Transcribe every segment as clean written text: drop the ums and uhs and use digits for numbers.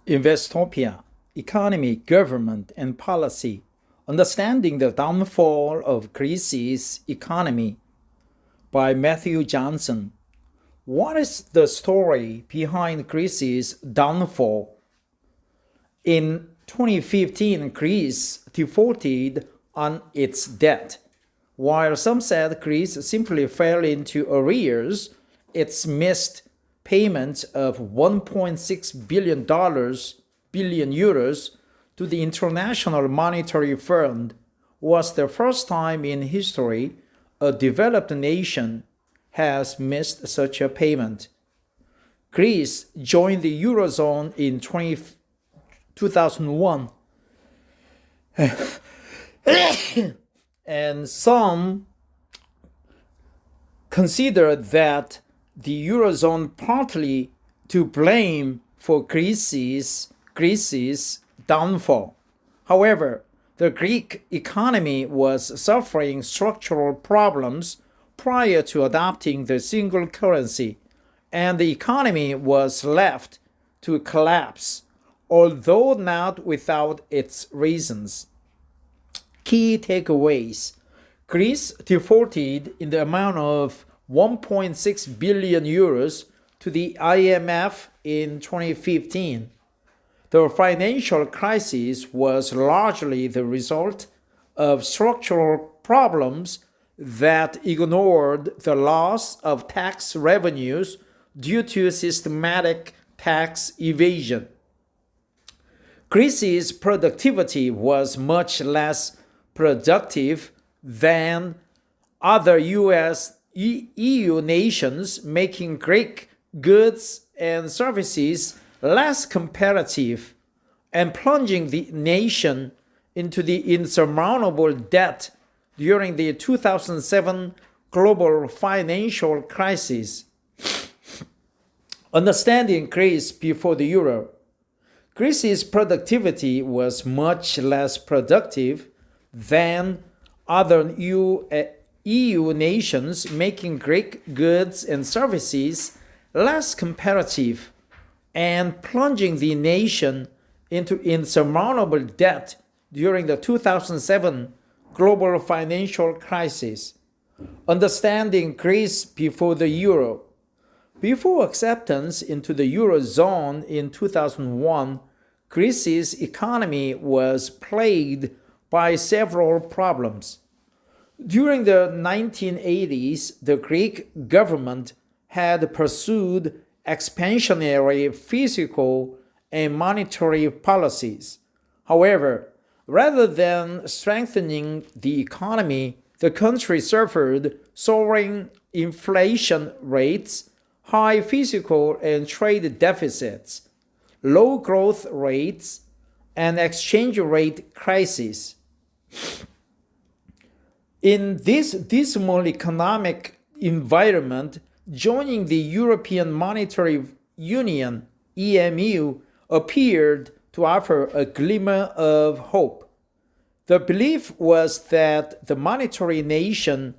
Investopia, Economy, Government, and Policy, Understanding the Downfall of Greece's Economy by Matthew Johnson. What is the story behind Greece's downfall? In 2015, Greece defaulted on its debt. While some said Greece simply fell into arrears, its missed payment of $1.6 billion to the International Monetary Fund was the first time in history a developed nation has missed such a payment. Greece joined the Eurozone in 2001, and some consider that the Eurozone partly to blame for Greece's downfall. However, the Greek economy was suffering structural problems prior to adopting the single currency, and the economy was left to collapse, although not without its reasons. Key takeaways: Greece defaulted in the amount of 1.6 billion euros to the IMF in 2015. The financial crisis was largely the result of structural problems that ignored the loss of tax revenues due to systematic tax evasion. Greece's productivity was much less productive than other EU nations, making Greek goods and services less competitive and plunging the nation into the insurmountable debt during the 2007 global financial crisis. Understanding Greece before the euro. Greece's productivity was much less productive than other EU nations, making Greek goods and services less competitive and plunging the nation into insurmountable debt during the 2007 global financial crisis. Understanding Greece before the euro. Before acceptance into the Eurozone in 2001, Greece's economy was plagued by several problems. During the 1980s, the Greek government had pursued expansionary fiscal and monetary policies. However, rather than strengthening the economy, the country suffered soaring inflation rates, high fiscal and trade deficits, low growth rates, and exchange rate crisis. In this dismal economic environment, joining the European Monetary Union (EMU) appeared to offer a glimmer of hope. The belief was that the monetary union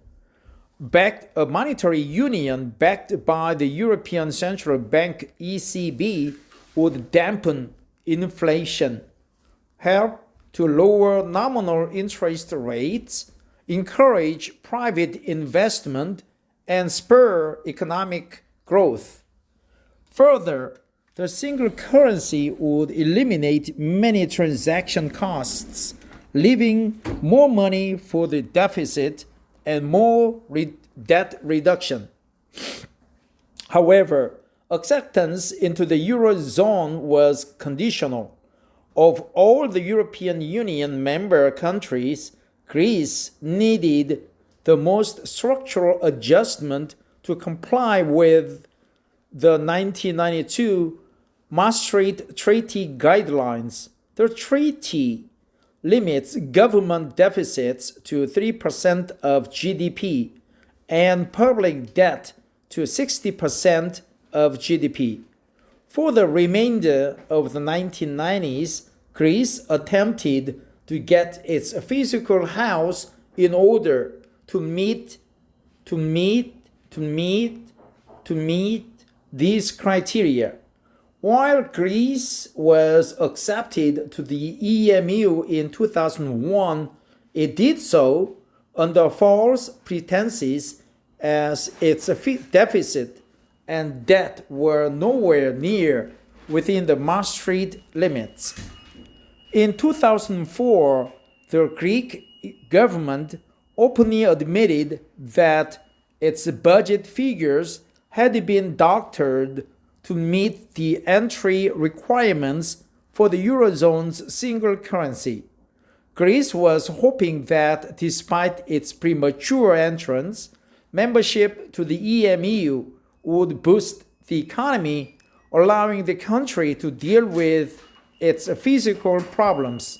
backed by the European Central Bank (ECB) would dampen inflation, help to lower nominal interest rates, encourage private investment, and spur economic growth. Further, the single currency would eliminate many transaction costs, leaving more money for the deficit and more debt reduction. However, acceptance into the Eurozone was conditional. Of all the European Union member countries, Greece needed the most structural adjustment to comply with the 1992 Maastricht Treaty guidelines. The treaty limits government deficits to 3% of GDP and public debt to 60% of GDP. For the remainder of the 1990s, Greece attempted to get its fiscal house in order to meet these criteria. While Greece was accepted to the EMU in 2001, it did so under false pretenses as its deficit and debt were nowhere near within the Maastricht limits. In 2004, the Greek government openly admitted that its budget figures had been doctored to meet the entry requirements for the Eurozone's single currency. Greece was hoping that despite its premature entrance, membership to the EMU would boost the economy, allowing the country to deal with its physical problems.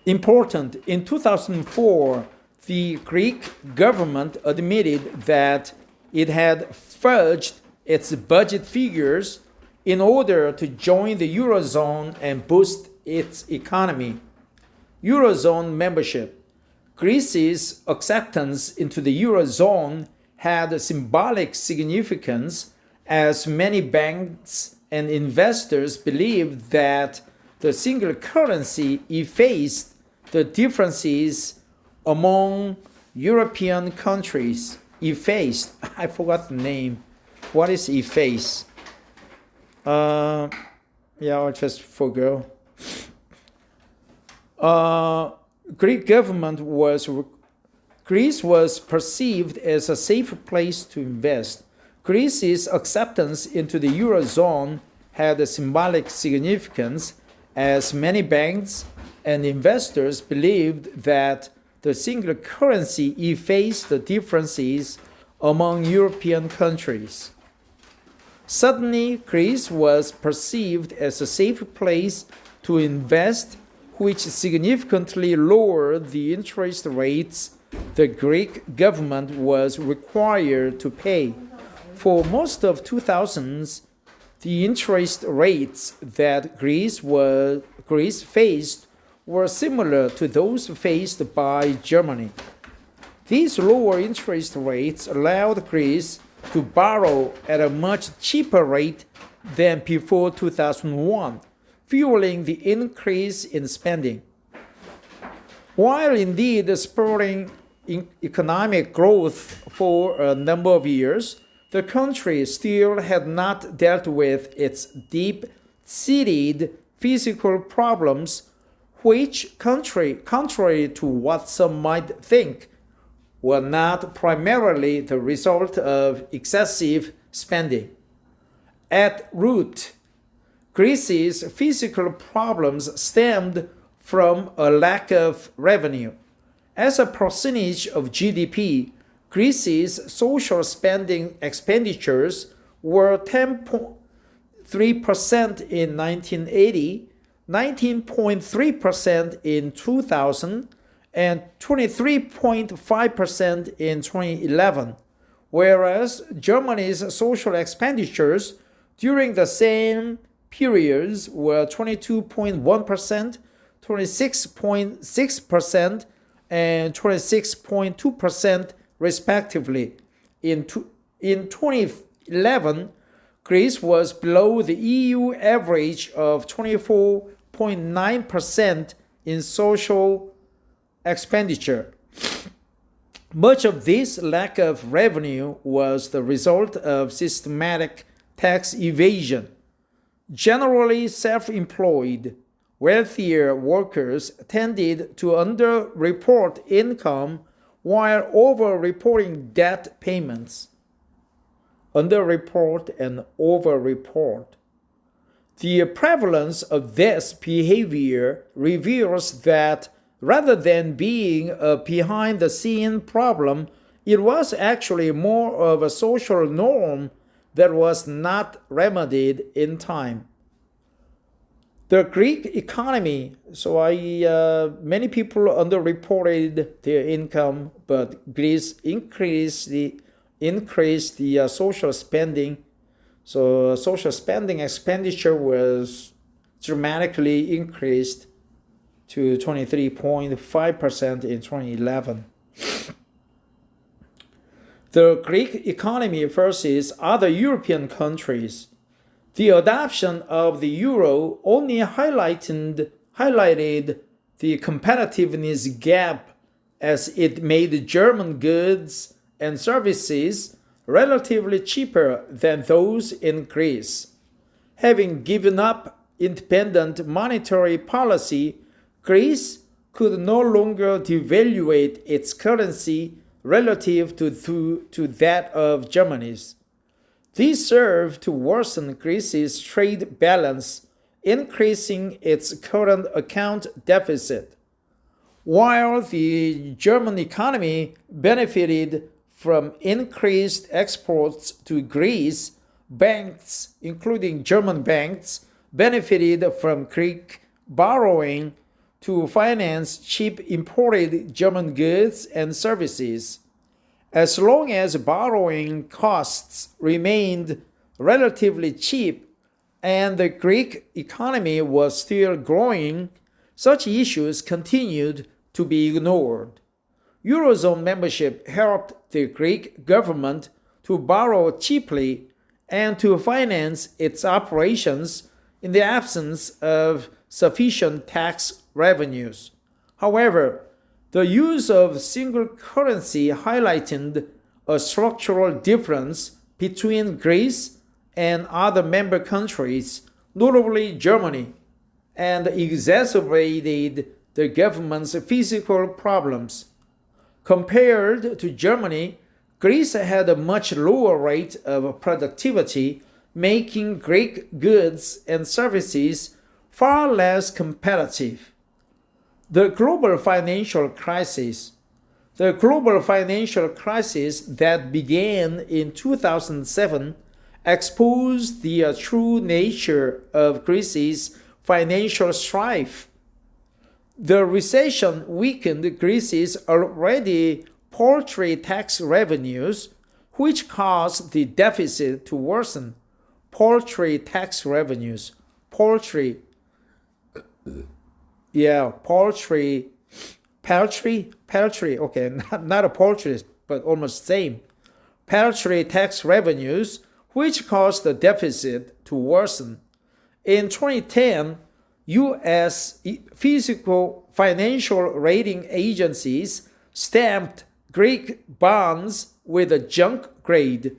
Important, in 2004, the Greek government admitted that it had fudged its budget figures in order to join the Eurozone and boost its economy. Eurozone membership. Greece's acceptance into the Eurozone had symbolic significance as many banks and investors believed that the single currency effaced the differences among European countries. Effaced, I forgot the name. What is efface? I'll just forgo. Greece was perceived as a safe place to invest. Greece's acceptance into the Eurozone had a symbolic significance as many banks and investors believed that the single currency effaced the differences among European countries. Suddenly, Greece was perceived as a safe place to invest, which significantly lowered the interest rates the Greek government was required to pay. For most of 2000s, the interest rates that Greece faced were similar to those faced by Germany. These lower interest rates allowed Greece to borrow at a much cheaper rate than before 2001, fueling the increase in spending. While indeed spurring economic growth for a number of years, the country still had not dealt with its deep-seated physical problems, which, contrary to what some might think, were not primarily the result of excessive spending. At root, Greece's physical problems stemmed from a lack of revenue. As a percentage of GDP, Greece's social spending expenditures were 10.3% in 1980, 19.3% in 2000, and 23.5% in 2011, whereas Germany's social expenditures during the same periods were 22.1%, 26.6%, and 26.2% respectively. In 2011, Greece was below the EU average of 24.9% in social expenditure. Much of this lack of revenue was the result of systematic tax evasion. Generally self-employed, wealthier workers tended to underreport income while over-reporting debt payments. Underreport and overreport. The prevalence of this behavior reveals that rather than being a behind-the-scene problem, it was actually more of a social norm that was not remedied in time. The Greek economy, many people underreported their income, but Greece increased the social spending. So social spending expenditure was dramatically increased to 23.5% in 2011. The Greek economy versus other European countries. The adoption of the euro only highlighted the competitiveness gap as it made German goods and services relatively cheaper than those in Greece. Having given up independent monetary policy, Greece could no longer devaluate its currency relative to that of Germany's. This served to worsen Greece's trade balance, increasing its current account deficit. While the German economy benefited from increased exports to Greece, banks, including German banks, benefited from Greek borrowing to finance cheap imported German goods and services. As long as borrowing costs remained relatively cheap and the Greek economy was still growing, such issues continued to be ignored. Eurozone membership helped the Greek government to borrow cheaply and to finance its operations in the absence of sufficient tax revenues. However, the use of single currency highlighted a structural difference between Greece and other member countries, notably Germany, and exacerbated the government's fiscal problems. Compared to Germany, Greece had a much lower rate of productivity, making Greek goods and services far less competitive. The global financial crisis that began in 2007 exposed the true nature of Greece's financial strife. The recession weakened Greece's already paltry tax revenues, which caused the deficit to worsen. Paltry tax revenues. Paltry. Yeah, paltry. Okay, not a poultry, but almost same. Paltry tax revenues, which caused the deficit to worsen. In 2010, U.S. physical financial rating agencies stamped Greek bonds with a junk grade.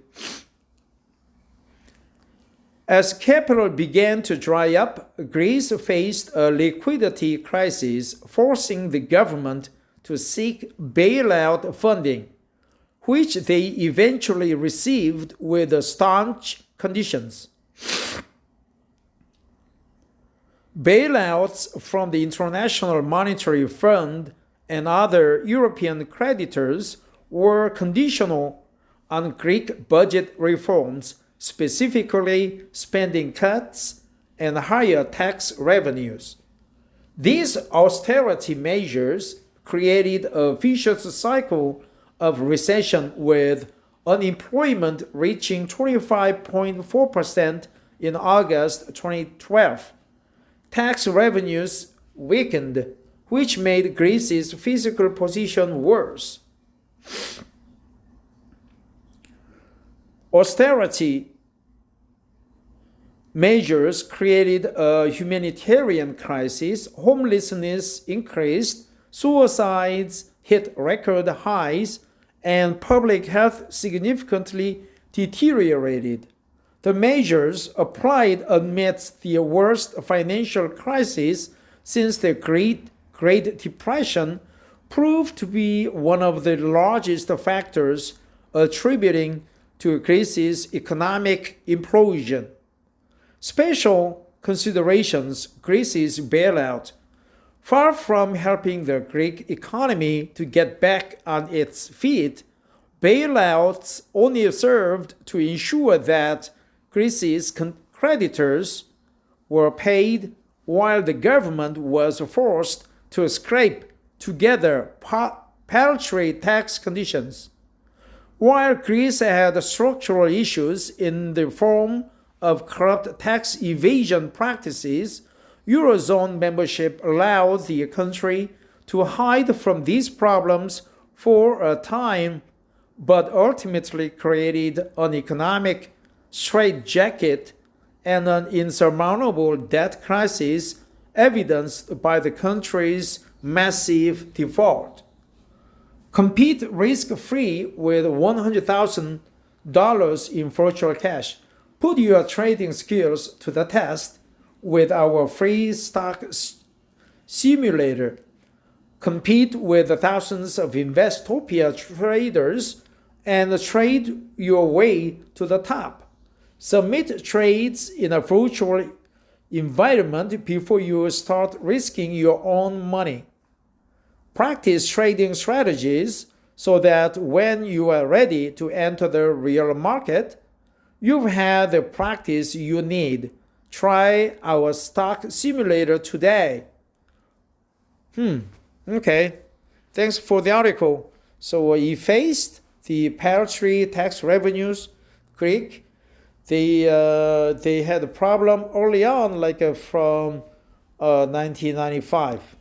As capital began to dry up, Greece faced a liquidity crisis, forcing the government to seek bailout funding, which they eventually received with staunch conditions. Bailouts from the International Monetary Fund and other European creditors were conditional on Greek budget reforms, specifically spending cuts and higher tax revenues. These austerity measures created a vicious cycle of recession, with unemployment reaching 25.4% in August 2012. Tax revenues weakened, which made Greece's fiscal position worse. Austerity measures created a humanitarian crisis, homelessness increased, suicides hit record highs, and public health significantly deteriorated. The measures applied amidst the worst financial crisis since the Great Depression proved to be one of the largest factors attributing to Greece's economic implosion. Special considerations: Greece's bailout. Far from helping the Greek economy to get back on its feet, bailouts only served to ensure that Greece's creditors were paid while the government was forced to scrape together paltry tax conditions. While Greece had structural issues in the form of corrupt tax evasion practices, Eurozone membership allowed the country to hide from these problems for a time, but ultimately created an economic straitjacket and an insurmountable debt crisis evidenced by the country's massive default. Compete risk-free with $100,000 in virtual cash. Put your trading skills to the test with our free stock simulator. Compete with thousands of Investopia traders and trade your way to the top. Submit trades in a virtual environment before you start risking your own money. Practice trading strategies so that when you are ready to enter the real market, you've had the practice you need. Try our stock simulator today. Okay. Thanks for the article. So we effaced the paltry tax revenues. Greek. They had a problem early on, like from 1995.